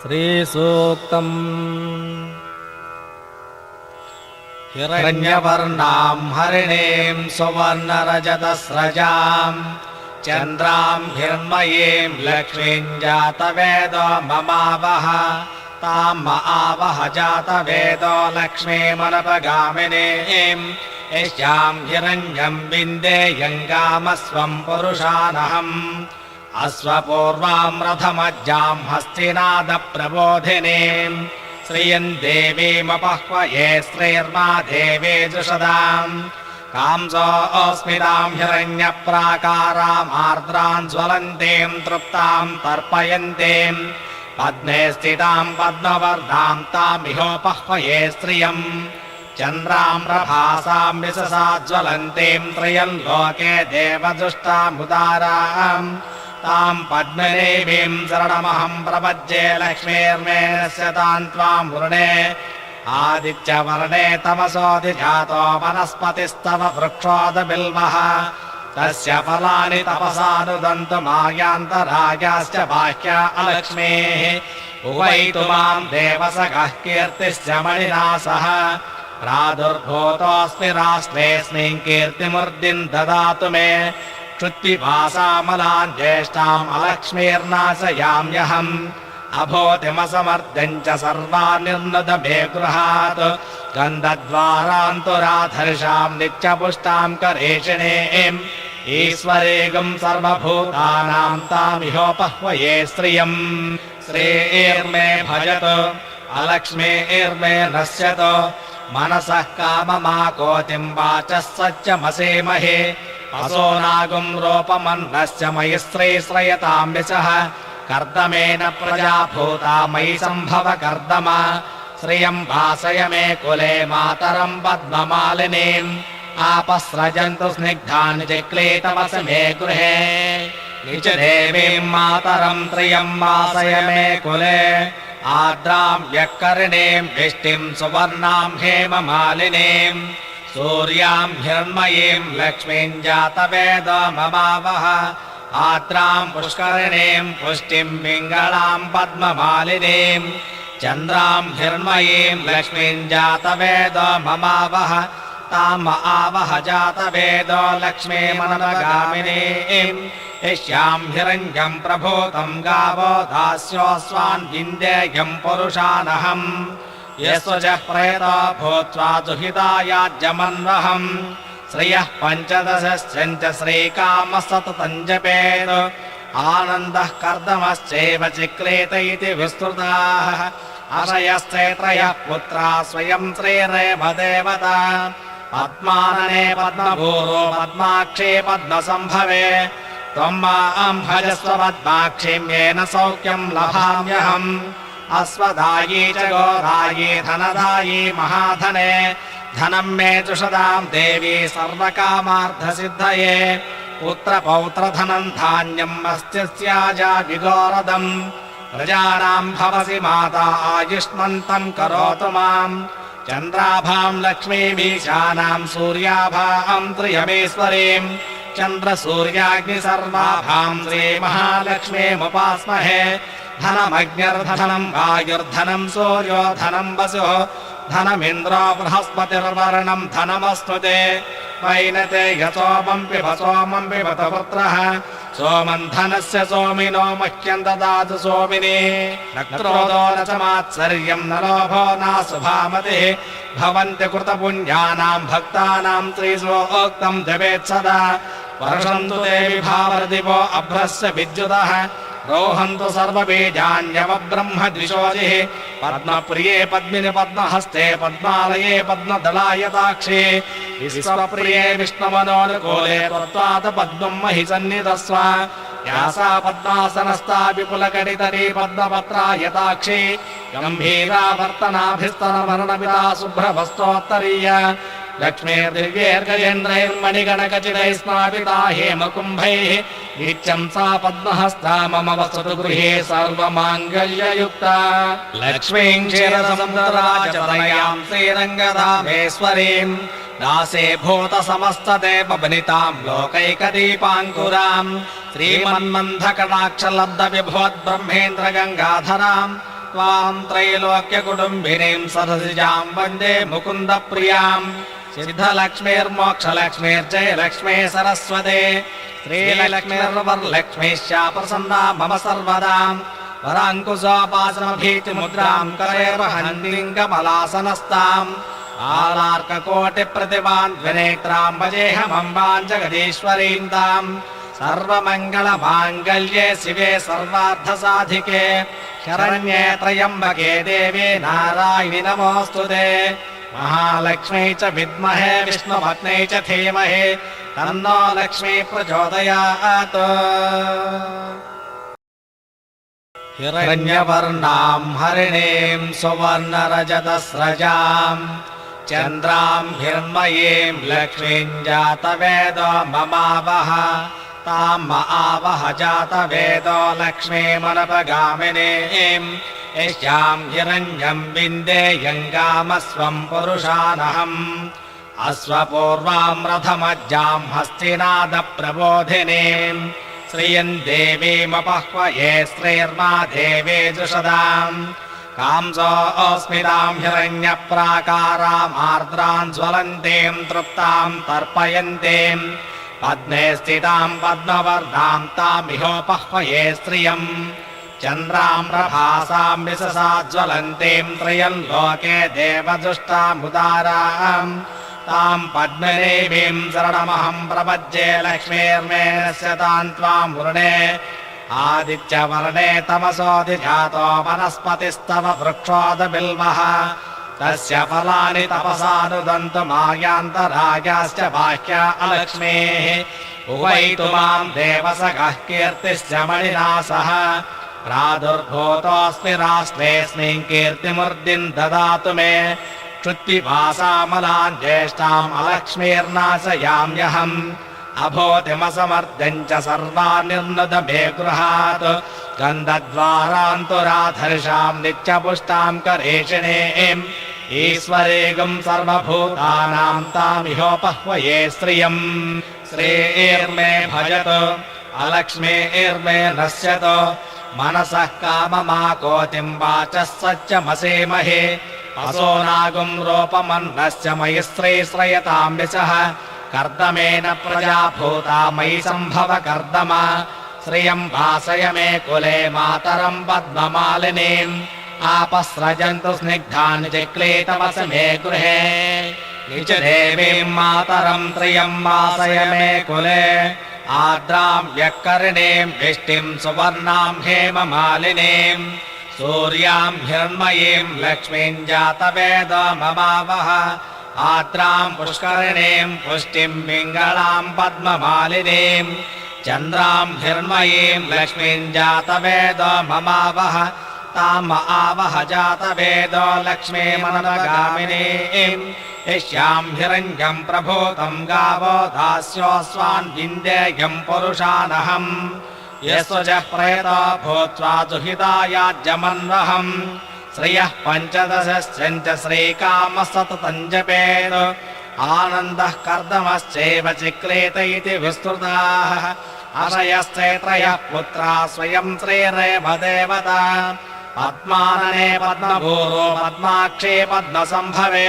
श्रीसूक्तम् हिरण्यवर्णां हरिणीं सुवर्णरजतस्रजां चन्द्रां हिरण्मयीं लक्ष्मीं जातवेदो ममावह तां आवह जातवेदो लक्ष्मीमनपगामिनीं यस्यां हिरण्यं विन्देयं गामस्वं पुरुषानहम् अश्वपूर्वां रथमज्जां हस्तिनादप्रबोधिनीं श्रियं देवीमपह्वये श्रीर्मा देवी जुषदां कांसोऽस्मितां हिरण्यप्राकारामार्द्रां ज्वलन्तीं तृप्तां तर्पयन्तीं पद्मे स्थितां पद्मवर्णां तामिहोपह्वये श्रियं चन्द्रां प्रभासां विशसा ज्वलन्तीं त्रयं लोके देवजुष्टामुदाराम् तां पद्मदेवीं शरणमहं प्रपद्ये लक्ष्मीर्मेणस्य तां त्वां वृणे आदित्यवर्णे तमसोऽधिजातो वनस्पतिस्तव वृक्षोदबिल्वः तस्य फलानि तपसानुदन्तु मायान्तरायाश्च बाह्या अलक्ष्मीः उवैतु मां देवसखः कीर्तिश्च मणिना सह प्रादुर्भूतोऽस्मि राष्ट्रेऽस्मिन् कीर्तिमूर्तिं ददातु मे क्षुत्पिपासामलां ज्येष्ठाम् अलक्ष्मीर्नाशयाम्यहम् अभूतिमसमर्द्यम् च सर्वानिर्नुद मे गृहात् गन्धद्वारान्तुराधर्षां नित्यपुष्टां करेषिणीम् ईश्वरेगं सर्वभूतानां तामिहोपह्वये श्रियम् श्रीर्मे भजतु अलक्ष्मीर्मे नश्यतु मनसः काममाकोतिं वाचः सत्यमसेमहे असोनागुं रूपमन्नस्य मयि श्रीश्रयतां यशः कर्दमेन प्रजा भूता मयि सम्भव कर्दम श्रियं भासय मे कुले मातरं पद्ममालिनीम् आपस्रजन्तु स्निग्धानि चिक्लीतवस मे गृहे निज देवीं मातरं त्रियं वासय मे कुले आर्द्रां व्यक्करिणीं विष्टिं सुवर्णां हेममालिनीं सूर्यां हिरण्मयीं लक्ष्मीं जातवेदो ममावह आर्द्रां पुष्करिणीं पुष्टिं पिङ्गळां पद्ममालिनीं चन्द्रां हिरण्मयीं लक्ष्मीं जातवेदो ममावह ताम आवह जातवेदो लक्ष्मीमनपगामिनीं यस्यां हिरण्यं प्रभूतं गावो दास्योऽस्वान् विन्देयं पुरुषानहम् यस्वजः प्रेतो भूत्वा दुहितायाज्यमन्वहम् श्रियः पञ्चदशश्च श्रीकामः सततं जपेत् आनन्दः कर्दमश्चैव चिक्लेत इति विस्तृताः अशयश्चे त्रयः पुत्रा स्वयं श्रीरेवदेवता पद्मानने पद्मभूरो पद्माक्षे पद्मसम्भवे त्वं मां भजस्व पद्माक्षीं येन सौख्यं लभाम्यहम् अश्वदायी च गोदायी धनदायी महाधने धनं मे जुषदां देवी सर्वकामार्थसिद्धये पुत्रपौत्रधनं धान्यम् अस्त्यस्याजा विगोरदम् प्रजानां भवसि माता आयुष्मन्तं करोतु माम् चन्द्राभां लक्ष्मीमीशानां सूर्याभां त्रियमेश्वरीं चन्द्रसूर्याग्निसर्वाभां श्रीमहालक्ष्मीमुपास्महे धनमग्निर्धनं वायुर्धनं सूर्यो धनं वसुः धनमिन्द्रो बृहस्पतिर्वर्णं धनमस्तु ते वैनते यसोमं पिब सोमं पिबत पुत्रः सोमं धनस्य सोमिनो मह्यं ददातु सोमिनी न क्रोधो न च मात्सर्यं न लोभो नाशुभामतिः भवन्ति कृतपुण्यानां भक्तानां श्रीसोक्तं जपेत् सदा वर्षन्तु देवि भावर्दिवो अभ्रस्य विद्युतः रोहन्तु सर्वबीजान्यवब्रह्मद्विषोजिः पद्मप्रिये पद्मिनि पद्महस्ते पद्मालये पद्मदलायताक्षे विश्वप्रिये विष्णुमनोनुकूले त्वत्पाद पद्मं महि सन्निधस्व या सा पद्मासनस्था विपुलकटितरी पद्मपत्रायताक्षी गम्भीरा वर्तनाभिस्तनवर्णपिता शुभ्रवस्त्रोत्तरीय लक्ष्मीर्दिव्यैर्गजेन्द्रैर्मणिगणकचितैः स्नापिता हेमकुम्भैः नित्यं सा पद्महस्ता मम वसतु गृहे सर्वमाङ्गल्ययुक्ता लक्ष्मीं क्षीरसमुद्रराजतनयां श्रीरङ्गधामेश्वरीं दासे भूतसमस्तदेववनितां लोकैकदीपाङ्कुरां श्रीमन्मन्थकटाक्षलब्धविभवद्ब्रह्मेन्द्रगङ्गाधरां त्वाम् त्रैलोक्यकुटुम्बिनीम् सरसिजाम् वन्दे मुकुन्दप्रियाम् सिद्धलक्ष्मीर्मोक्षलक्ष्मीर्जयलक्ष्मी सरस्वते श्रीलक्ष्मीर्वरलक्ष्मीश्चा प्रसन्ना मम सर्वदाम् वराङ्कुशोपासनभीतिमुद्राम् करैर्वहन्तीम् कमलासनस्ताम् आलार्ककोटिप्रतिभान् द्विनेत्राम् भजेऽहमम्बाम् जगदीश्वरीम् ताम् सर्वमङ्गलमाङ्गल्ये शिवे सर्वार्थसाधिके शरण्ये त्र्यम्बके देवे नारायणि नमोऽस्तुते महालक्ष्मी च विद्महे विष्णुपत्न्यै च धीमहि तन्नो लक्ष्मी प्रचोदयात् हिरण्यवर्णाम् हरिणीम् सुवर्णरजतस्रजाम् चन्द्राम् हिरण्मयीम् लक्ष्मीम् जातवेदो ममावह ताम् आवह जातवेदो लक्ष्मीमनपगामिनीम् यस्याम् हिरण्यम् विन्देयम् गामस्वम् पुरुषानहम् अश्वपूर्वाम् रथमज्जाम् हस्तिनादप्रबोधिनीम् श्रियम् देवीमपह्वये श्रीर्मा देवी जुषदाम् कांसोऽस्मिताम् हिरण्यप्राकाराम् आर्द्राम् ज्वलन्तीम् तृप्ताम् तर्पयन्तीम् पद्मे स्थिताम् पद्मवर्णाम् तामिहोपह्वये श्रियम् चन्द्राम् प्रभासाम् विशसा ज्वलन्तीम् त्रयम् लोके देवदुष्टामुदाराम् ताम् पद्मदेवीम् शरणमहम् प्रपद्ये लक्ष्मीर्मेणस्य ताम् त्वाम् वृणे आदित्यवर्णे तमसोऽधिजातो वनस्पतिस्तव वृक्षोदबिल्वः तस्य फलानि तपसानुदन्तु मायान्तरायाश्च बाह्या अलक्ष्मीः उवैतु माम् देवसखः कीर्तिश्च मणिना सह प्रादुर्भूतोऽस्मि राष्ट्रेऽस्मिन् कीर्तिमूर्तिम् ददातु मे क्षुत्पिपासामलाम् ज्येष्ठाम् अलक्ष्मीर्नाशयाम्यहम् अभूतिमसमर्द्यम् च सर्वानिर्नुद मे गृहात् गन्धद्वारान्तुराधर्षाम् नित्यपुष्टाम् करेषिणीम् ईश्वरेगम् सर्वभूतानाम् तामिहोपह्वये श्रियम् श्रीर्मे भजतु अलक्ष्मीर्मे नश्यतु मनसः काममाकोतिम् वाचः सत्यमसेमहे असो नागुम् रूपमन्नश्च मयि श्रीश्रयताम् विशः कर्दमेन प्रजा भूता मयि सम्भव कर्दम श्रियम् भासय मे कुले मातरम् पद्ममालिनीम् आपस्रजन्तु स्निग्धानि चिक्लीतवस मे गृहे निज देवीम् मातरम् त्रियम् वासय मे कुले आर्द्राम् व्यक्करिणीम् विष्टिम् सुवर्णाम् हेममालिनीम् सूर्याम् हिरण्मयीम् लक्ष्मीम् जातवेदो ममावह आर्द्राम् पुष्करिणीम् पुष्टिम् पिङ्गलाम् पद्ममालिनीम् चन्द्राम् हिरण्मयीम् लक्ष्मीम् जातवेदो ममावह ताम् आवह जातवेदो लक्ष्मीमनपगामिनीम् यस्याम् हिरण्यम् प्रभूतम् गावो दास्योऽस्वान् विन्देयम् पुरुषानहम् यस्वजः प्रेतो भूत्वा दुहितायाज्यमन्वहम् श्रियः पञ्चदशश्च श्रीकामः सततम् जपेत् आनन्दः कर्दमश्चैव चिक्लेत इति विस्तृताः अशयश्चैत्रयः पुत्रा स्वयम् श्रीरेव देवता पद्मानने पद्मभूरो पद्माक्षे पद्मसम्भवे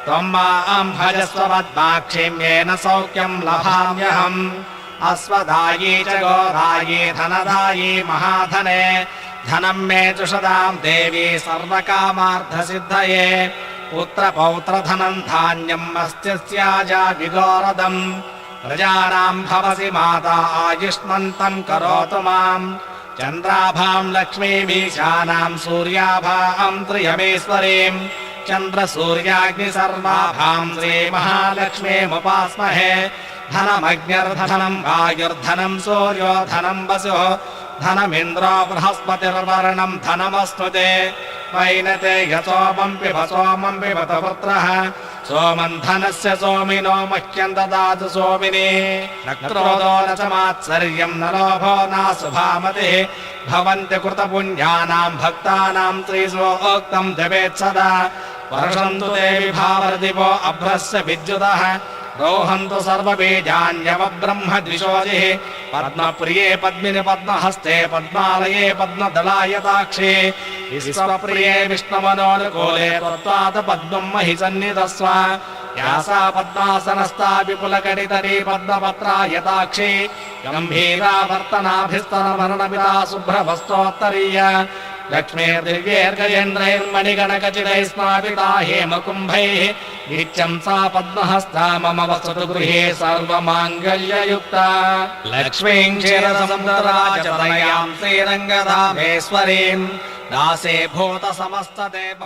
त्वम् माम् भजस्व पद्माक्षीम् येन सौख्यम् लभाम्यहम् अश्वदायी च गोदायी धनदायी महाधने धनम् मे जुषदाम् देवी सर्वकामार्थसिद्धये पुत्रपौत्रधनम् धान्यम् मस्त्यस्याजा विगोरदम् प्रजानाम् भवसि माता आयुष्मन्तम् करोतु माम् चन्द्राभाम् लक्ष्मीमीशानाम् सूर्याभाम् त्रियमेश्वरीम् चन्द्रसूर्याग्निसर्वाभाम् श्रीमहालक्ष्मीमुपास्महे धनमग्निर्धनम् वायुर्धनम् सूर्यो धनम् वसुः धनमिन्द्रो बृहस्पतिर्वर्णम् धनमस्तुते वैनते यसोमम् पिब सोमम् पिबत पुत्रः सोमम् धनस्य सोमिनो मह्यम् ददातु सोमिनी न क्रोधो न च मात्सर्यम् न लोभो नाशुभामतिः भवन्ति कृतपुण्यानाम् भक्तानाम् त्रिसोक्तम् जपेत् सदा वर्षन्तु देवि भावरदिवो अभ्रस्य विद्युतः रोहन्तु सर्वबीजान्यवब्रह्म द्विषोजिः पद्मप्रिये पद्मिनि पद्महस्ते पद्मालये पद्मदलायताक्षे विश्वप्रिये विष्णुमनोनुकूले त्वत्पाद पद्मम् महि सन्निधस्व या सा पद्मासनस्था विपुलकटितरी पद्मपत्रा यताक्षी गम्भीरा वर्तनाभिस्तनमरणपिता शुभ्रवस्तोत्तरीय लक्ष्मीर्दिव्यैर्गजेन्द्रैर्मणिगणकचितैः स्नापिता हेमकुम्भैः नित्यं सा पद्महस्ता मम वसतु गृहे सर्वमाङ्गल्ययुक्ता लक्ष्मीं क्षीरसमुद्रराजतनयां श्रीरङ्गधामेश्वरीं दासे भूत समस्तदेव